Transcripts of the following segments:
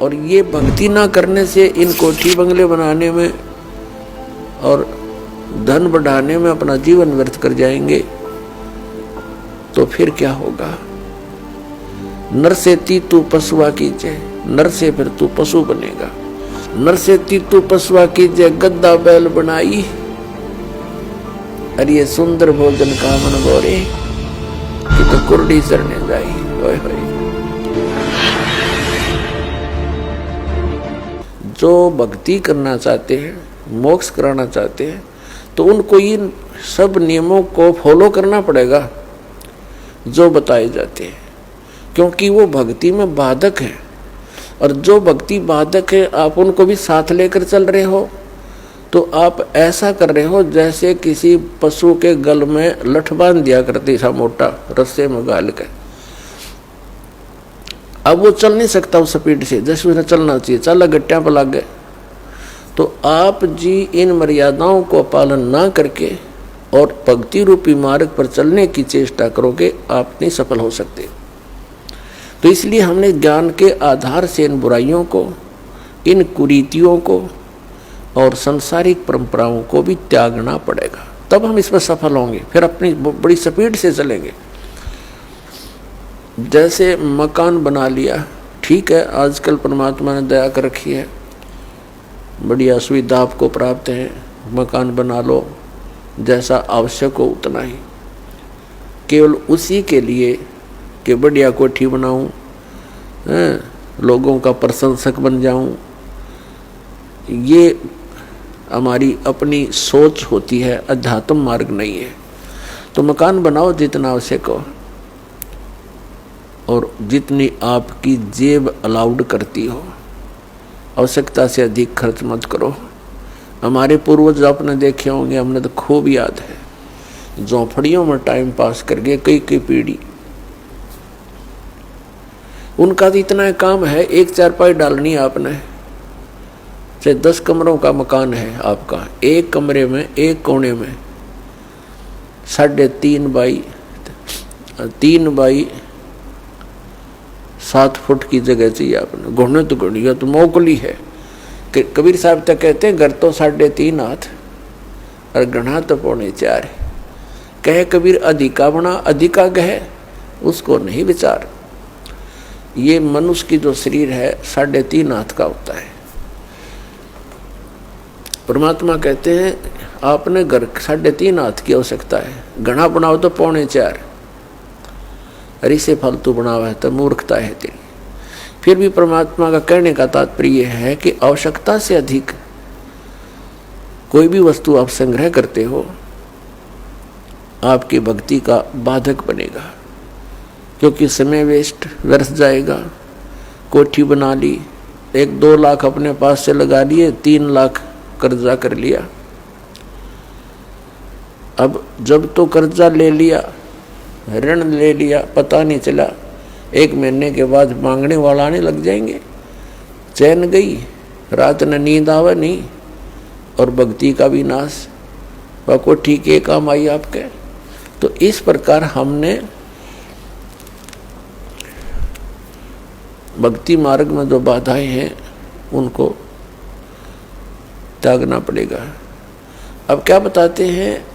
और ये भक्ति ना करने से इन कोठी बंगले बनाने में और धन बढ़ाने में अपना जीवन व्यर्थ कर जाएंगे, तो फिर क्या होगा। नर से तू पशुआ कीजिए, नर से फिर तू पशु बनेगा। नर से तू पशुआ कीजिए, गद्दा बैल बनाई, अरे ये सुंदर भोजन का मन गोरे कि तो कुर्डी चरने जाई। ओए होए। जो भक्ति करना चाहते हैं, मोक्ष कराना चाहते हैं, तो उनको इन सब नियमों को फॉलो करना पड़ेगा जो बताए जाते हैं, क्योंकि वो भक्ति में बाधक है। और जो भक्ति बाधक है आप उनको भी साथ लेकर चल रहे हो, तो आप ऐसा कर रहे हो जैसे किसी पशु के गल में लठ बांध दिया करती था मोटा रस्से में गाल के। अब वो चल नहीं सकता उस स्पीड से जैसे उसे चलना चाहिए, चल गट्टियां पर लग गए। तो आप जी इन मर्यादाओं को पालन ना करके और भक्ति रूपी मार्ग पर चलने की चेष्टा करोगे, आप नहीं सफल हो सकते। तो इसलिए हमने ज्ञान के आधार से इन बुराइयों को, इन कुरीतियों को और सांसारिक परंपराओं को भी त्यागना पड़ेगा, तब हम इसमें सफल होंगे। फिर अपनी बड़ी स्पीड से चलेंगे। जैसे मकान बना लिया, ठीक है, आजकल परमात्मा ने दया कर रखी है, बढ़िया सुविधा आपको प्राप्त है, मकान बना लो, जैसा आवश्यक हो उतना ही, केवल उसी के लिए कि बढ़िया कोठी बनाऊं, लोगों का प्रशंसक बन जाऊं, ये हमारी अपनी सोच होती है, अध्यात्म मार्ग नहीं है। तो मकान बनाओ जितना आवश्यक हो और जितनी आपकी जेब अलाउड करती हो, आवश्यकता से अधिक खर्च मत करो। हमारे पूर्वज आपने देखे होंगे, हमने तो खूब याद है, झोंपड़ियों में टाइम पास करके कई कई पीढ़ी, उनका तो इतना काम है, एक चारपाई डालनी आपने, चाहे 10 कमरों का मकान है आपका, एक कमरे में एक कोने में 3.5 बाई 7 फुट की जगह चाहिए आपने। घुटने तो घुड़िया तो मोकली है कि कबीर साहब तक कहते हैं घर तो 3.5 हाथ और गढ़ा तो 4.25 है। कहे कबीर अधिका बना अधिका कहे उसको नहीं विचार। ये मनुष्य की जो शरीर है 3.5 हाथ का होता है। परमात्मा कहते हैं आपने घर 3.5 हाथ की आवश्यकता है, घना बनाओ तो 4.25, अरे से फालतू बनावा है तो मूर्खता है तेरी। फिर भी परमात्मा का कहने का तात्पर्य है कि आवश्यकता से अधिक कोई भी वस्तु आप संग्रह करते हो, आपकी भक्ति का बाधक बनेगा, क्योंकि समय वेस्ट व्यर्थ जाएगा। कोठी बना ली, 1-2 लाख अपने पास से लगा लिए, 3 लाख कर्जा कर लिया। अब जब तो कर्जा ले लिया, ऋण ले लिया, पता नहीं चला, 1 महीने के बाद मांगने वाला आने लग जाएंगे, चैन गई, रात न नींद आवे नहीं, और भक्ति का भी नाश। वह कोठी के काम आई आपके। तो इस प्रकार हमने भक्ति मार्ग में जो बाधाएं हैं उनको त्यागना पड़ेगा। अब क्या बताते हैं,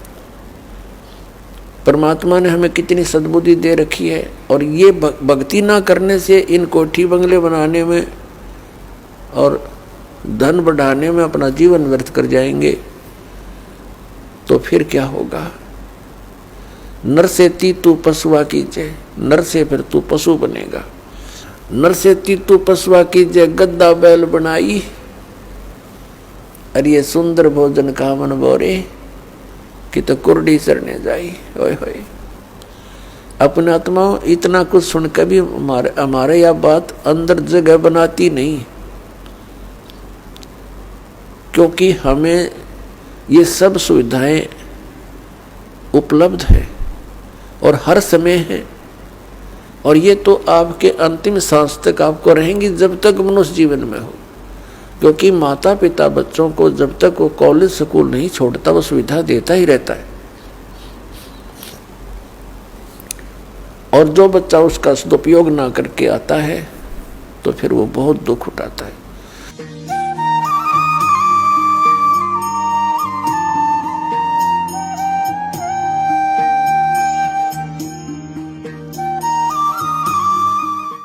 परमात्मा ने हमें कितनी सद्बुद्धि दे रखी है, और ये भक्ति ना करने से इन कोठी बंगले बनाने में और धन बढ़ाने में अपना जीवन व्यर्थ कर जाएंगे, तो फिर क्या होगा। नर से तू पशुआ कीजिए, नर से फिर तू पशु बनेगा। नर से तू पशुआ कीजिए, गद्दा बैल बनाई, अरे ये सुंदर भोजन का मन बोरे कि तो कुर्डी चरने जाई। ओए होए। अपने आत्मा इतना कुछ सुन के भी हमारे यह बात अंदर जगह बनाती नहीं, क्योंकि हमें ये सब सुविधाएं उपलब्ध है और हर समय है, और ये तो आपके अंतिम सांस तक आपको रहेंगी जब तक मनुष्य जीवन में हो। क्योंकि माता पिता बच्चों को जब तक वो कॉलेज स्कूल नहीं छोड़ता वो सुविधा देता ही रहता है, और जो बच्चा उसका सदुपयोग ना करके आता है तो फिर वो बहुत दुख उठाता है।